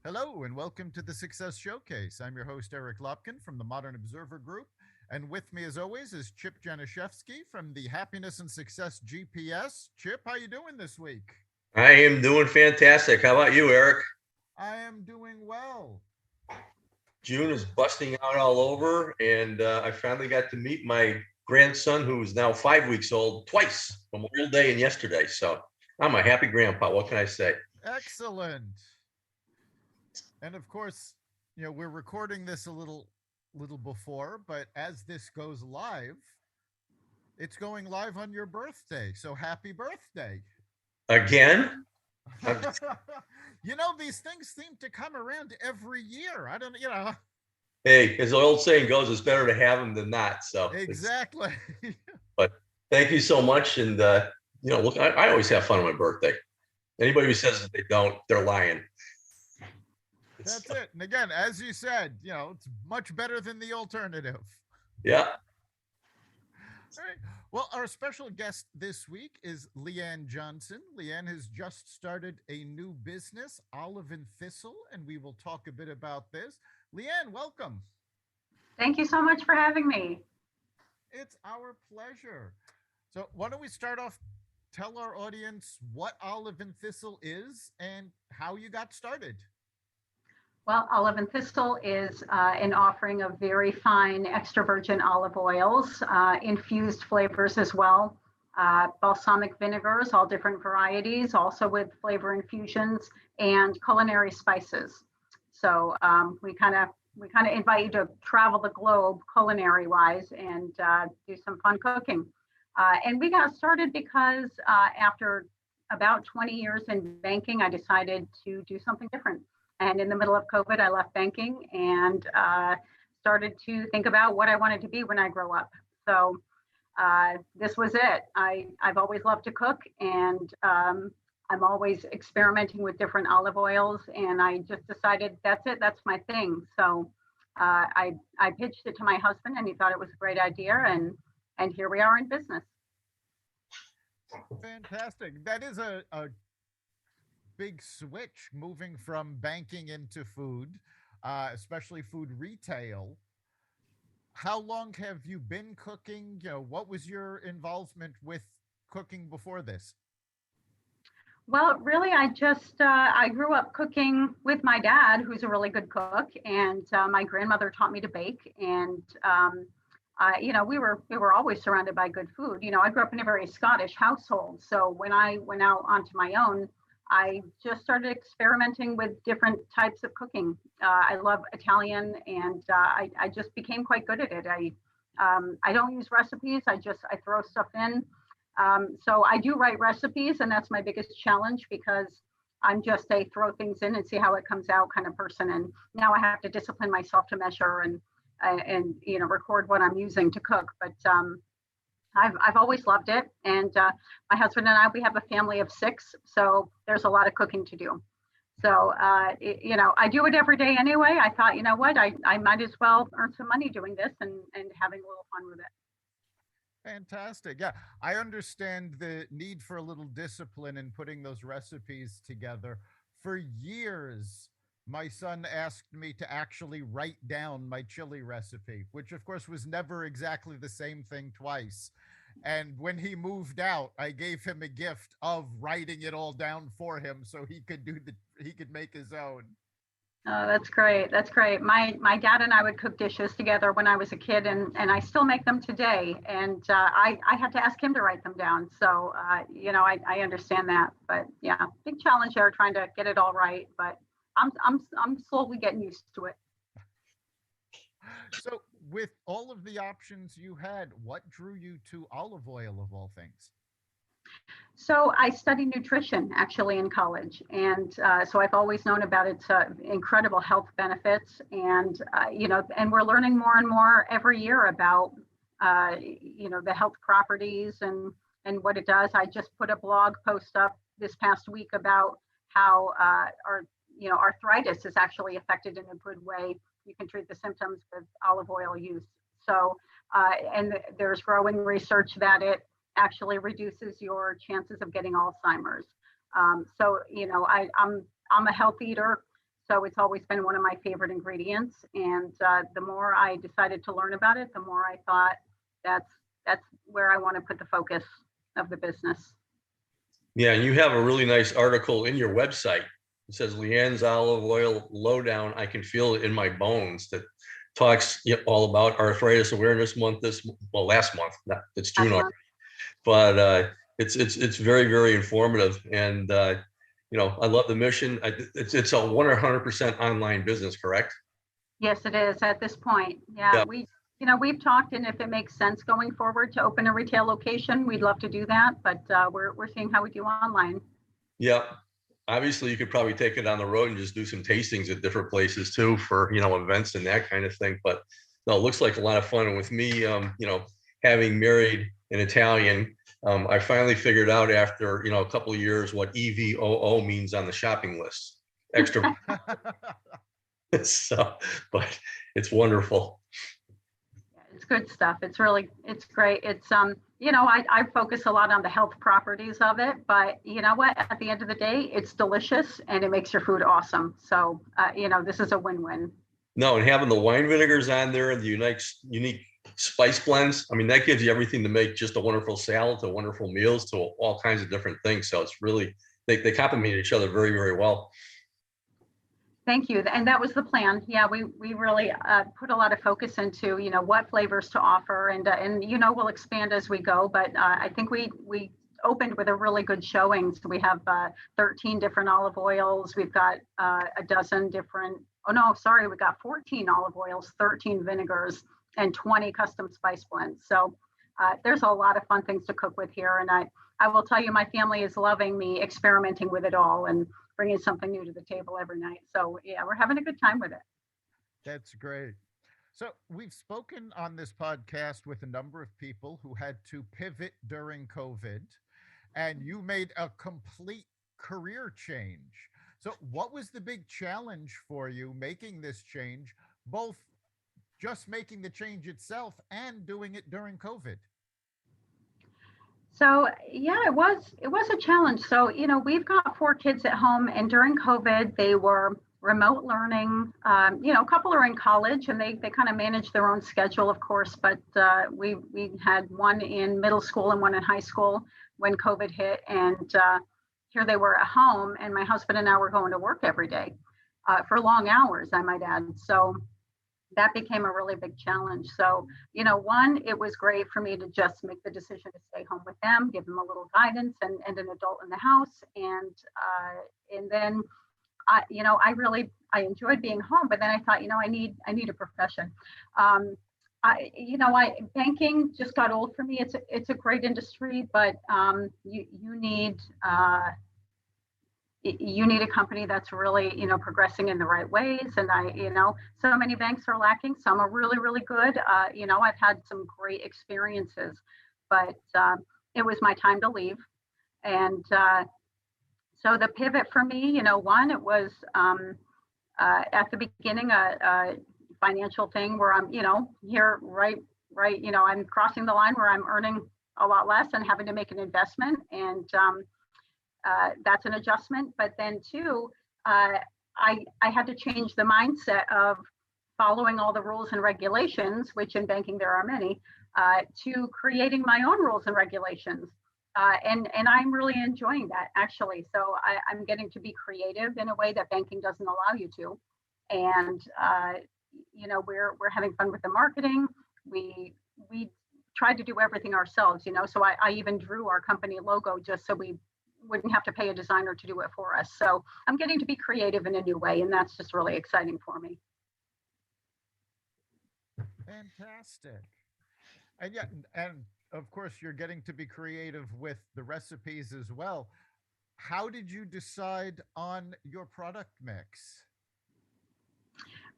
Hello and welcome to the Success Showcase. I'm your host, Eric Lopkin from the Modern Observer Group. And with me, as always, is Chip Janiszewski from the Happiness and Success GPS. Chip, how you doing this week? I am doing fantastic. How about you, Eric? I am doing well. June is busting out all over, and I finally got to meet my grandson, who's now 5 weeks old, twice, Memorial Day and yesterday. So I'm a happy grandpa. What can I say? Excellent. And of course, we're recording this a little before, but as this goes live, it's going live on your birthday. So happy birthday. Again? I'm, These things seem to come around every year. I don't. hey, as the old saying goes, it's better to have them than not. Exactly. But thank you so much. And, look, I always have fun on my birthday. Anybody who says that they don't, they're lying. That's it. And again, as you said, it's much better than the alternative. Yeah. All right. Well, our special guest this week is LeAnn Johnson. LeAnn has just started a new business, Olive and Thistle, and we will talk a bit about this. LeAnn, welcome. Thank you so much for having me. It's our pleasure. So, why don't we start off? Tell our audience what Olive and Thistle is and how you got started. Well, Olive and Thistle is an offering of very fine extra virgin olive oils, infused flavors as well, balsamic vinegars, all different varieties, also with flavor infusions and culinary spices. So we kind of invite you to travel the globe culinary wise and do some fun cooking. And we got started because after about 20 years in banking, I decided to do something different. And in the middle of COVID, I left banking and started to think about what I wanted to be when I grow up. So this was it. I've always loved to cook, and I'm always experimenting with different olive oils. And I just decided that's it. That's my thing. So I pitched it to my husband, and he thought it was a great idea. And here we are in business. Fantastic. That is a big switch moving from banking into food, especially food retail. How long have you been cooking? What was your involvement with cooking before this? Well, really, I grew up cooking with my dad, who's a really good cook, and my grandmother taught me to bake. And we were always surrounded by good food. I grew up in a very Scottish household, so when I went out onto my own, I just started experimenting with different types of cooking. I love Italian, and I just became quite good at it. I don't use recipes. I throw stuff in. So I do write recipes, and that's my biggest challenge because I'm just a throw things in and see how it comes out kind of person. And now I have to discipline myself to measure and record what I'm using to cook. But I've always loved it, and my husband and I, we have a family of six, so there's a lot of cooking to do. So I do it every day anyway. I thought, you know what, I might as well earn some money doing this and having a little fun with it. Fantastic. Yeah, I understand the need for a little discipline in putting those recipes together. For years, my son asked me to actually write down my chili recipe, which of course was never exactly the same thing twice. And when he moved out, I gave him a gift of writing it all down for him so he could make his own. Oh, that's great. That's great. My dad and I would cook dishes together when I was a kid, and I still make them today. And I had to ask him to write them down. So I understand that. But yeah, big challenge there trying to get it all right. But I'm slowly getting used to it. So, with all of the options you had, what drew you to olive oil of all things? So I studied nutrition actually in college, and so I've always known about its incredible health benefits, and we're learning more and more every year about the health properties and what it does. I just put a blog post up this past week about how our arthritis is actually affected in a good way. You can treat the symptoms with olive oil use. So, and there's growing research that it actually reduces your chances of getting Alzheimer's. So, I'm a health eater. So it's always been one of my favorite ingredients. And the more I decided to learn about it, the more I thought that's where I want to put the focus of the business. Yeah, and you have a really nice article in your website. It says LeAnn's olive oil lowdown. I can feel it in my bones. That talks all about Arthritis Awareness Month. Last month. It's June already, but it's very, very informative. And I love the mission. It's a 100% online business, correct? Yes, it is at this point. Yeah. We've talked, and if it makes sense going forward to open a retail location, we'd love to do that. But we're seeing how we do online. Yeah. Obviously, you could probably take it on the road and just do some tastings at different places too for, events and that kind of thing. But no, it looks like a lot of fun. And with me, having married an Italian, I finally figured out after, a couple of years what EVOO means on the shopping list. Extra. So, but it's wonderful. It's good stuff. It's great. It's, I focus a lot on the health properties of it, but you know what, at the end of the day, it's delicious and it makes your food awesome. So, this is a win-win. No, and having the wine vinegars on there and the unique spice blends, I mean, that gives you everything to make just a wonderful salad to wonderful meals to all kinds of different things. So it's really, they complement each other very, very well. Thank you. And that was the plan. Yeah, we really put a lot of focus into, what flavors to offer, and we'll expand as we go. But I think we opened with a really good showing. So we have 13 different olive oils. We've got a dozen different, we got 14 olive oils, 13 vinegars, and 20 custom spice blends. So there's a lot of fun things to cook with here. And I will tell you, my family is loving me experimenting with it all and bringing something new to the table every night. So yeah, we're having a good time with it. That's great. So we've spoken on this podcast with a number of people who had to pivot during COVID, and you made a complete career change. So what was the big challenge for you making this change, both just making the change itself and doing it during COVID? So yeah, it was a challenge. So, we've got 4 kids at home, and during COVID, they were remote learning. A couple are in college, and they kind of manage their own schedule, of course. But we had one in middle school and one in high school when COVID hit, and here they were at home. And my husband and I were going to work every day for long hours, I might add. So that became a really big challenge. So, one, it was great for me to just make the decision to stay home with them, give them a little guidance and an adult in the house. And then, I enjoyed being home, but then I thought, I need a profession. Banking just got old for me. It's a great industry, but you need a company that's really, progressing in the right ways. And so many banks are lacking. Some are really, really good. I've had some great experiences, but it was my time to leave. And so the pivot for me, one, it was at the beginning, a financial thing where I'm, here, right, I'm crossing the line where I'm earning a lot less and having to make an investment. And that's an adjustment. But then 2, I had to change the mindset of following all the rules and regulations, which in banking there are many, to creating my own rules and regulations. And I'm really enjoying that, actually. So I'm getting to be creative in a way that banking doesn't allow you to. And we're having fun with the marketing. We tried to do everything ourselves, so I even drew our company logo just so we wouldn't have to pay a designer to do it for us. So I'm getting to be creative in a new way, and that's just really exciting for me. Fantastic. And yeah, and of course you're getting to be creative with the recipes as well. How did you decide on your product mix?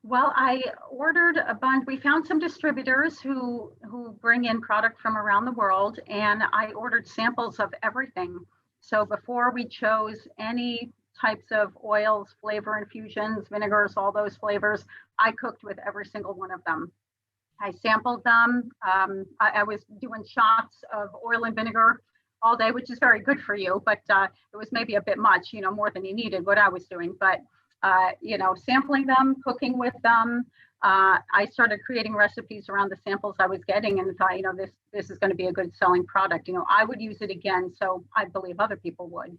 Well, I ordered a bunch. We found some distributors who bring in product from around the world, and I ordered samples of everything. So before we chose any types of oils, flavor infusions, vinegars, all those flavors, I cooked with every single one of them. I sampled them. I was doing shots of oil and vinegar all day, which is very good for you, but it was maybe a bit much, more than you needed, what I was doing. But sampling them, cooking with them. I started creating recipes around the samples I was getting and thought, this is going to be a good selling product. I would use it again, so I believe other people would.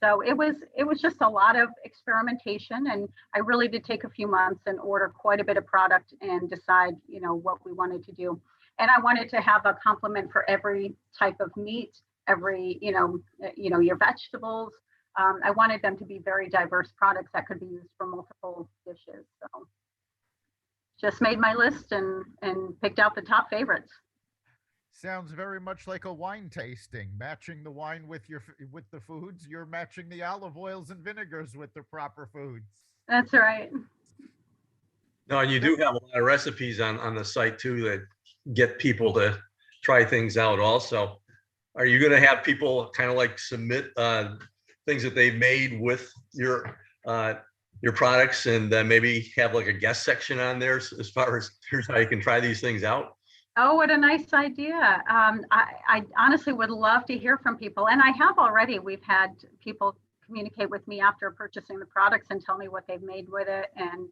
So it was just a lot of experimentation, and I really did take a few months and order quite a bit of product and decide, what we wanted to do. And I wanted to have a complement for every type of meat, every, your vegetables. I wanted them to be very diverse products that could be used for multiple dishes. So just made my list and picked out the top favorites. Sounds very much like a wine tasting, matching the wine with the foods. You're matching the olive oils and vinegars with the proper foods. That's right. No, and you do have a lot of recipes on the site too that get people to try things out also. Are you going to have people kind of like submit things that they've made with your products, and maybe have like a guest section on there as far as here's how you can try these things out? Oh, what a nice idea. I honestly would love to hear from people. And I have already. We've had people communicate with me after purchasing the products and tell me what they've made with it, and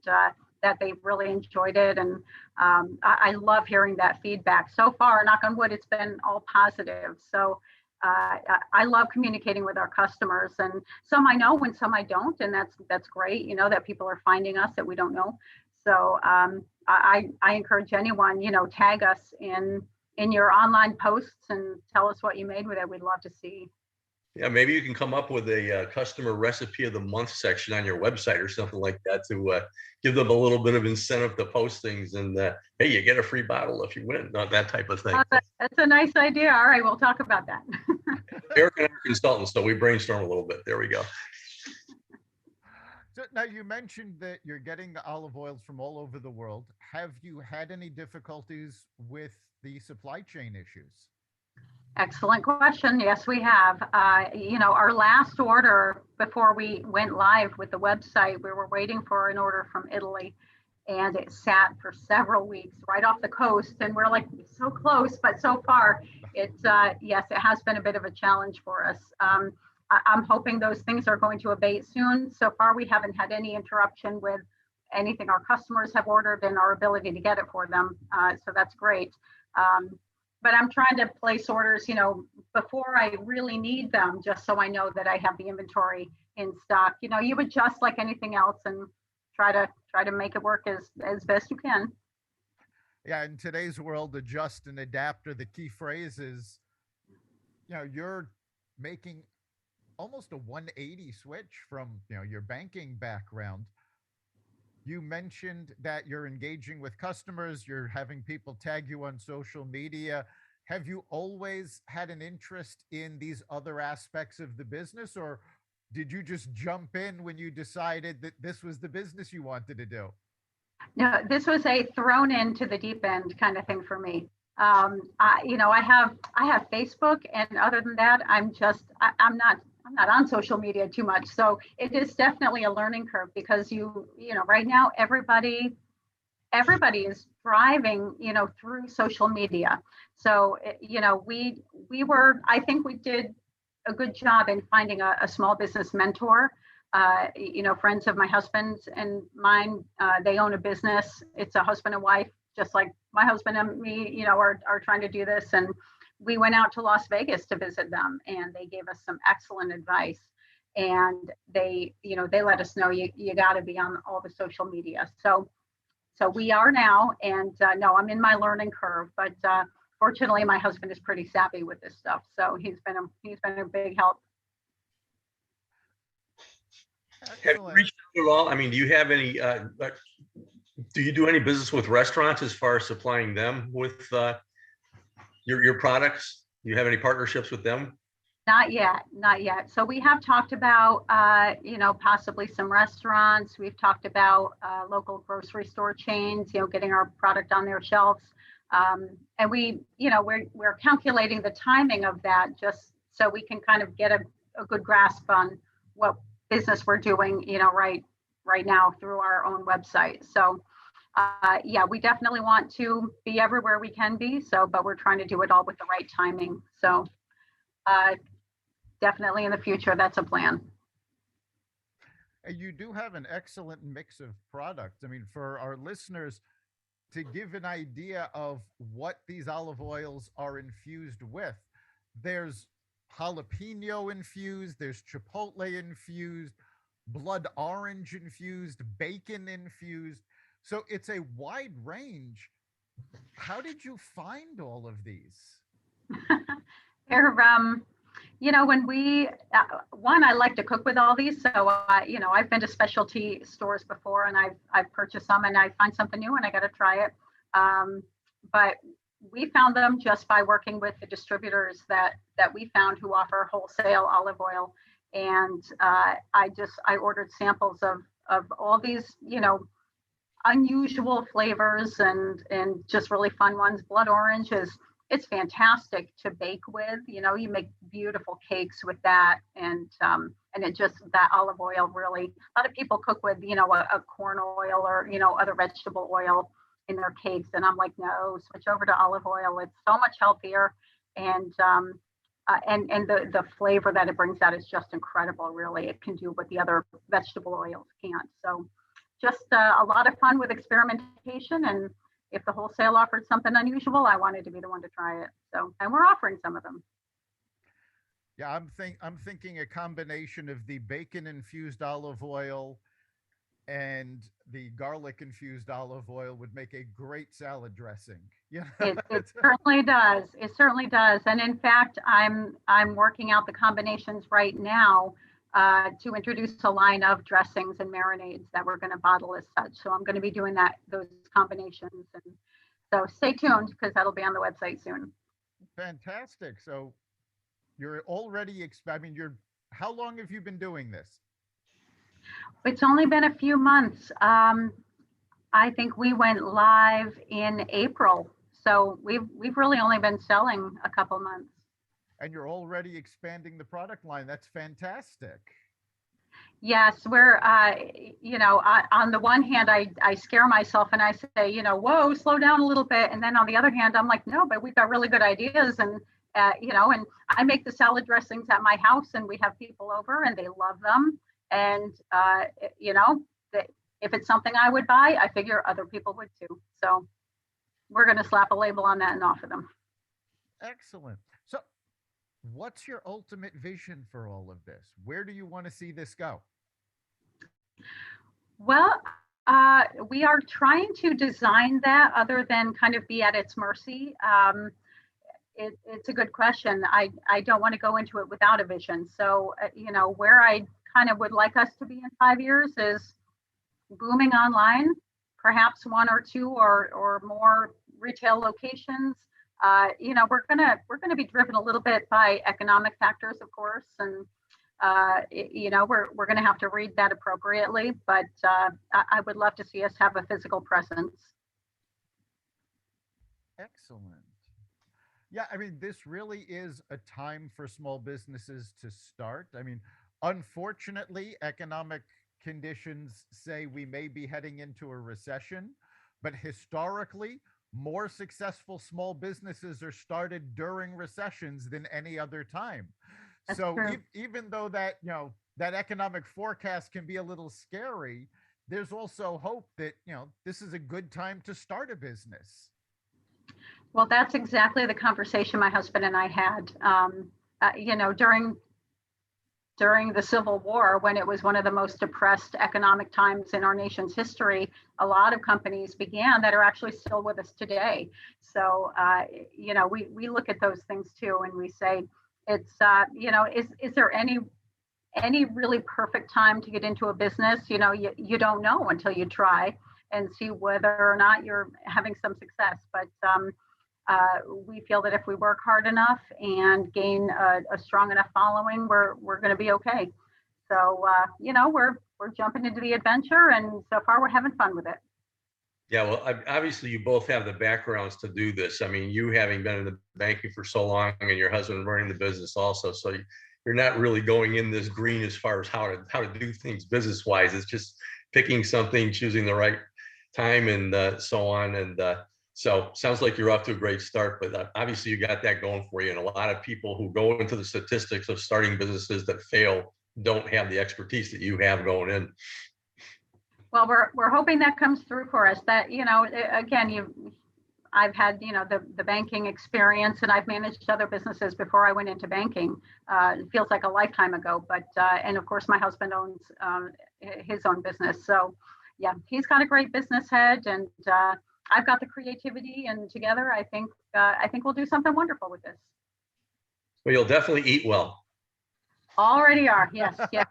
that they've really enjoyed it. And I love hearing that feedback. So far, knock on wood, it's been all positive. So I love communicating with our customers, and some I know and some I don't. And that's great, that people are finding us that we don't know. So I encourage anyone, tag us in your online posts and tell us what you made with it. We'd love to see. Yeah, maybe you can come up with a customer recipe of the month section on your website or something like that to give them a little bit of incentive to post things, and hey, you get a free bottle if you win, that type of thing. That's a nice idea. All right, we'll talk about that. Eric and I are consultants, so we brainstorm a little bit. There we go. So now you mentioned that you're getting the olive oils from all over the world. Have you had any difficulties with the supply chain issues? Excellent question. Yes, we have. Our last order before we went live with the website, we were waiting for an order from Italy, and it sat for several weeks right off the coast. And we're like, so close, but so far, yes, it has been a bit of a challenge for us. I'm hoping those things are going to abate soon. So far, we haven't had any interruption with anything our customers have ordered and our ability to get it for them. So that's great. But I'm trying to place orders, before I really need them, just so I know that I have the inventory in stock. You adjust like anything else and try to make it work as best you can. Yeah, in today's world, adjust and adapt are the key phrases. You're making almost a 180 switch from your banking background. You mentioned that you're engaging with customers, you're having people tag you on social media. Have you always had an interest in these other aspects of the business, or did you just jump in when you decided that this was the business you wanted to do? No, this was a thrown into the deep end kind of thing for me. I have Facebook, and other than that, I'm not on social media too much. So it is definitely a learning curve, because right now everybody is thriving, through social media. So, I think we did a good job in finding a small business mentor. Friends of my husband's and mine, they own a business. It's a husband and wife, just like my husband and me, are trying to do this. And we went out to Las Vegas to visit them, and they gave us some excellent advice. And they let us know you got to be on all the social media. So we are now, and no, I'm in my learning curve, but fortunately, my husband is pretty savvy with this stuff, so he's been a big help. Have you reached out at all? I mean, do you have any? Do you do any business with restaurants as far as supplying them with your products? Do you have any partnerships with them? Not yet. So we have talked about, possibly some restaurants. We've talked about local grocery store chains, getting our product on their shelves. And we're calculating the timing of that, just so we can kind of get a good grasp on what business we're doing, right now through our own website. So we definitely want to be everywhere we can be. But we're trying to do it all with the right timing. So definitely in the future, that's a plan. You do have an excellent mix of products. I mean, for our listeners, to give an idea of what these olive oils are infused with, there's jalapeno infused, there's chipotle infused, blood orange infused, bacon infused. So it's a wide range. How did you find all of these? They're, when one, I like to cook with all these. So, I've been to specialty stores before and I've purchased some and I find something new and I got to try it. But we found them just by working with the distributors that we found who offer wholesale olive oil. And I ordered samples of all these, unusual flavors and just really fun ones. Blood orange it's fantastic to bake with. You make beautiful cakes with that, and it just, that olive oil really. A lot of people cook with a corn oil or other vegetable oil in their cakes, and I'm like, no, switch over to olive oil. It's so much healthier, and the flavor that it brings out is just incredible. Really, it can do what the other vegetable oils can't. So just a lot of fun with experimentation, and if the wholesale offered something unusual, I wanted to be the one to try it. So, and we're offering some of them. Yeah, I'm thinking a combination of the bacon infused olive oil and the garlic infused olive oil would make a great salad dressing. Yeah, it certainly does. It certainly does. And in fact, I'm working out the combinations right now to introduce a line of dressings and marinades that we're going to bottle as such. So I'm going to be doing those combinations. And so stay tuned because that'll be on the website soon. Fantastic. So you're already, how long have you been doing this? It's only been a few months. I think we went live in April. So we've really only been selling a couple months. And you're already expanding the product line. That's fantastic. Yes, we're, on the one hand, I scare myself and I say, whoa, slow down a little bit. And then on the other hand, I'm like, no, but we've got really good ideas. And, and I make the salad dressings at my house and we have people over and they love them. And, if it's something I would buy, I figure other people would too. So we're going to slap a label on that and offer them. Excellent. So what's your ultimate vision for all of this? Where do you want to see this go? Well, we are trying to design that other than kind of be at its mercy. It's a good question. I don't want to go into it without a vision. So, where I kind of would like us to be in 5 years is booming online, perhaps one or two or more retail locations. We're gonna be driven a little bit by economic factors, of course, and we're gonna have to read that appropriately. But I would love to see us have a physical presence. Excellent. Yeah, this really is a time for small businesses to start. Unfortunately, economic conditions say we may be heading into a recession, but historically, more successful small businesses are started during recessions than any other time. That's so true. Even though that that economic forecast can be a little scary, there's also hope that this is a good time to start a business. Well, that's exactly the conversation my husband and I had. During the Civil War, when it was one of the most depressed economic times in our nation's history, a lot of companies began that are actually still with us today. So, we look at those things too, and we say, it's, is there any really perfect time to get into a business? You don't know until you try and see whether or not you're having some success. But we feel that if we work hard enough and gain a strong enough following, we're going to be okay. So, we're jumping into the adventure, and so far we're having fun with it. Yeah, well, obviously you both have the backgrounds to do this. You having been in the banking for so long and your husband running the business also. So you're not really going in this green as far as how to do things business wise. It's just picking something, choosing the right time and so on. And so sounds like you're off to a great start, but obviously you got that going for you. And a lot of people who go into the statistics of starting businesses that fail don't have the expertise that you have going in. Well, we're hoping that comes through for us. That, again, I've had, the banking experience, and I've managed other businesses before I went into banking. It feels like a lifetime ago, but, and of course my husband owns his own business. So yeah, he's got a great business head, and I've got the creativity, and together I think we'll do something wonderful with this. Well, you'll definitely eat well. Already are. Yes. Yeah.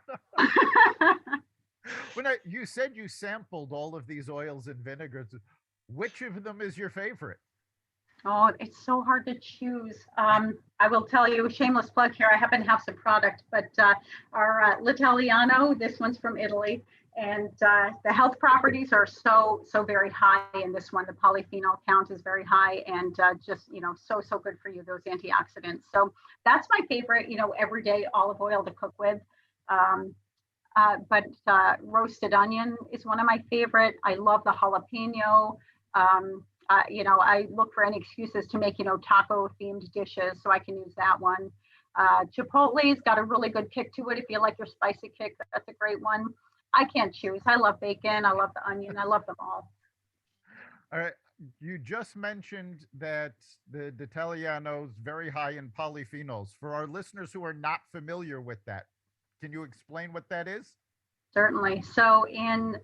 When you said you sampled all of these oils and vinegars, which of them is your favorite? Oh, it's so hard to choose. I will tell you, shameless plug here, I happen to have some product, but our L'Italiano, this one's from Italy, and the health properties are so very high in this one. The polyphenol count is very high, and just, so good for you, those antioxidants. So that's my favorite, everyday olive oil to cook with. But roasted onion is one of my favorite. I love the jalapeno. I look for any excuses to make, taco themed dishes, so I can use that one. Chipotle's got a really good kick to it. If you like your spicy kick, that's a great one. I can't choose. I love bacon. I love the onion. I love them all. All right. You just mentioned that the D'Italiano is very high in polyphenols. For our listeners who are not familiar with that, can you explain what that is? Certainly. So in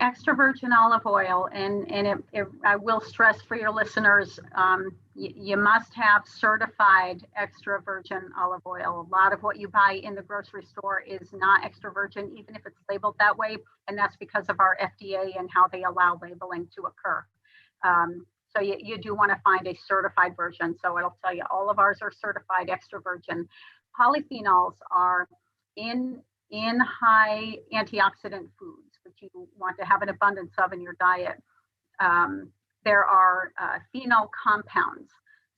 extra virgin olive oil, and I will stress for your listeners, you must have certified extra virgin olive oil. A lot of what you buy in the grocery store is not extra virgin, even if it's labeled that way, and that's because of our FDA and how they allow labeling to occur. So you do want to find a certified version. So it'll tell you all of ours are certified extra virgin. Polyphenols are in high antioxidant foods, which you want to have an abundance of in your diet. There are phenol compounds.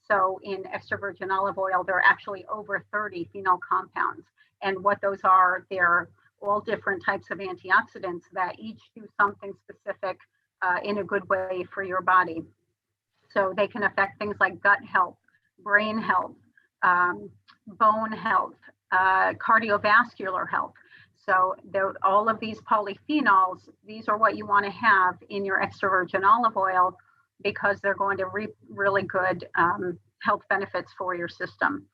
So in extra virgin olive oil, there are actually over 30 phenol compounds. And what those are, they're all different types of antioxidants that each do something specific in a good way for your body. So they can affect things like gut health, brain health, bone health, cardiovascular health. So all of these polyphenols, these are what you want to have in your extra virgin olive oil, because they're going to reap really good health benefits for your system.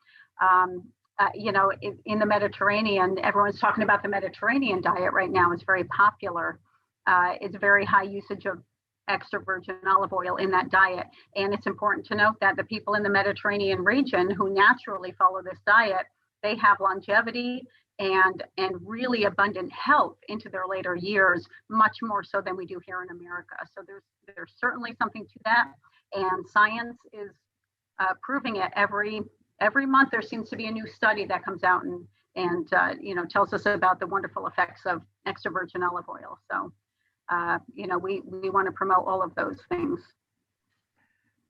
In the Mediterranean, everyone's talking about the Mediterranean diet right now. It's very popular. It's very high usage of extra virgin olive oil in that diet. And it's important to note that the people in the Mediterranean region who naturally follow this diet, they have longevity and really abundant health into their later years, much more so than we do here in America. So there's certainly something to that, and science is proving it. Every month there seems to be a new study that comes out and tells us about the wonderful effects of extra virgin olive oil. So we want to promote all of those things.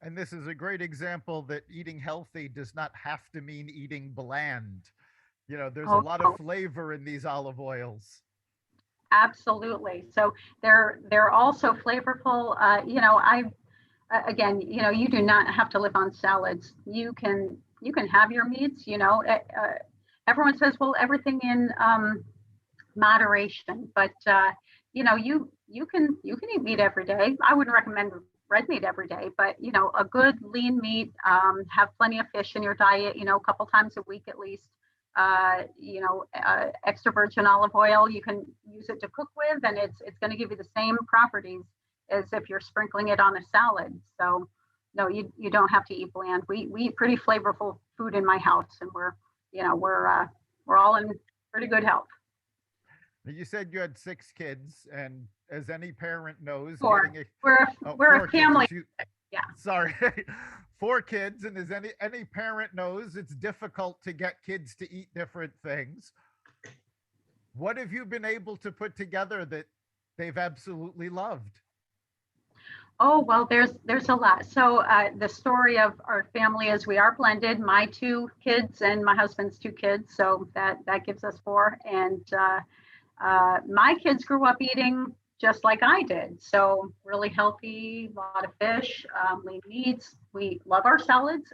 And this is a great example that eating healthy does not have to mean eating bland. There's a lot of flavor in these olive oils. Absolutely. So they're also flavorful. You do not have to live on salads. You can have your meats. Everyone says, well, everything in moderation, but you can eat meat every day. I wouldn't recommend red meat every day, but a good lean meat. Have plenty of fish in your diet. A couple times a week at least. Extra virgin olive oil, you can use it to cook with, and it's going to give you the same properties as if you're sprinkling it on a salad. So no, you don't have to eat bland. We eat pretty flavorful food in my house, and we're all in pretty good health. You said you had 6 kids, and as any parent knows, we're a family. Yeah. Sorry. 4 kids, and as any parent knows, it's difficult to get kids to eat different things. What have you been able to put together that they've absolutely loved? Oh, well, there's a lot. So the story of our family is we are blended, my 2 kids and my husband's 2 kids. So that gives us 4. And my kids grew up eating just like I did. So really healthy, a lot of fish, lean meats. We love our salads.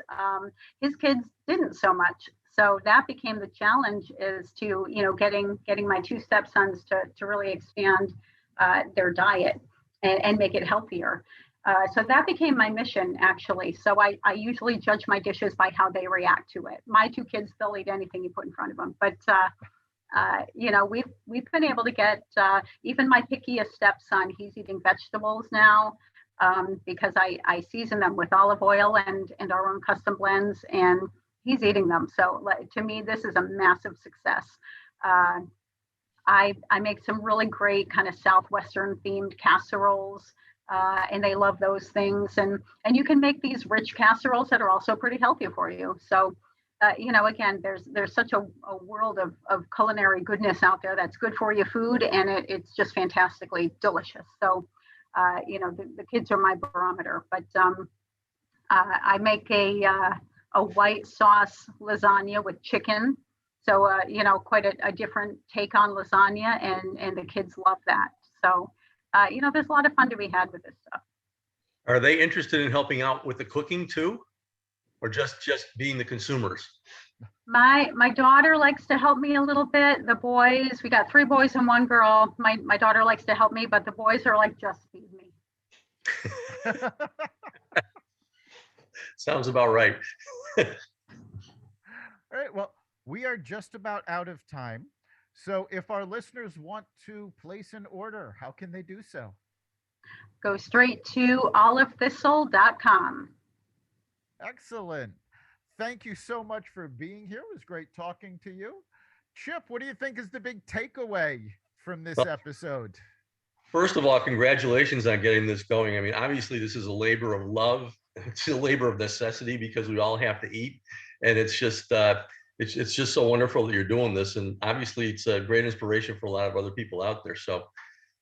His kids didn't so much. So that became the challenge, is to, getting my two stepsons to really expand their diet and make it healthier. So that became my mission, actually. So I usually judge my dishes by how they react to it. My two kids, they'll eat anything you put in front of them. But we've been able to get even my pickiest stepson. He's eating vegetables now, because I season them with olive oil and our own custom blends, and he's eating them. So to me, this is a massive success. I make some really great kind of Southwestern themed casseroles, and they love those things. And you can make these rich casseroles that are also pretty healthy for you. So, again, there's such a world of culinary goodness out there that's good for you food, and it's just fantastically delicious. So, the kids are my barometer. But I make a white sauce lasagna with chicken. So, quite a different take on lasagna, and the kids love that. So, there's a lot of fun to be had with this stuff. Are they interested in helping out with the cooking too, or just being the consumers? My daughter likes to help me a little bit. The boys, we got 3 boys and 1 girl. My daughter likes to help me, but the boys are like, just feed me. Sounds about right. All right. Well, we are just about out of time. So if our listeners want to place an order, how can they do so? Go straight to olivethistle.com. Excellent. Thank you so much for being here. It was great talking to you. Chip, what do you think is the big takeaway from this episode? First of all, congratulations on getting this going. I mean, obviously, this is a labor of love. It's a labor of necessity because we all have to eat. And it's just so wonderful that you're doing this. And obviously, it's a great inspiration for a lot of other people out there. So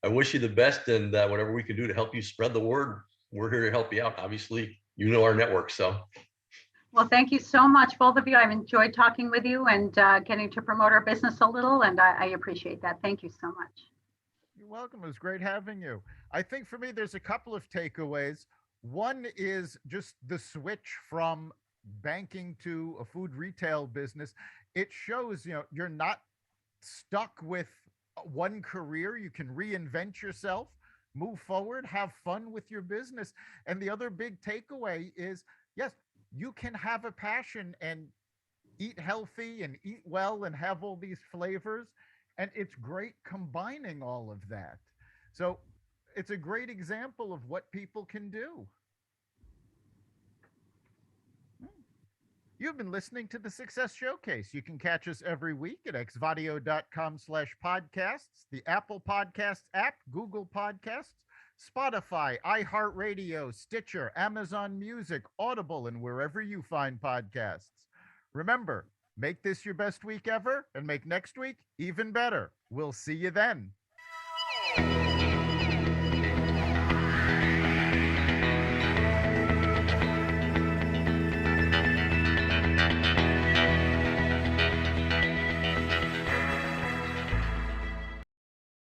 I wish you the best, and whatever we can do to help you spread the word, we're here to help you out. Obviously, our network. So. Well, thank you so much, both of you. I've enjoyed talking with you and getting to promote our business a little, and I appreciate that. Thank you so much. You're welcome. It was great having you. I think for me, there's a couple of takeaways. One is just the switch from banking to a food retail business. It shows, you're not stuck with one career. You can reinvent yourself, move forward, have fun with your business. And the other big takeaway is, yes, you can have a passion and eat healthy and eat well and have all these flavors. And it's great combining all of that. So it's a great example of what people can do. You've been listening to the Success Showcase. You can catch us every week at xvadio.com/podcasts, the Apple Podcasts app, Google Podcasts, Spotify, iHeartRadio, Stitcher, Amazon Music, Audible, and wherever you find podcasts. Remember, make this your best week ever and make next week even better. We'll see you then.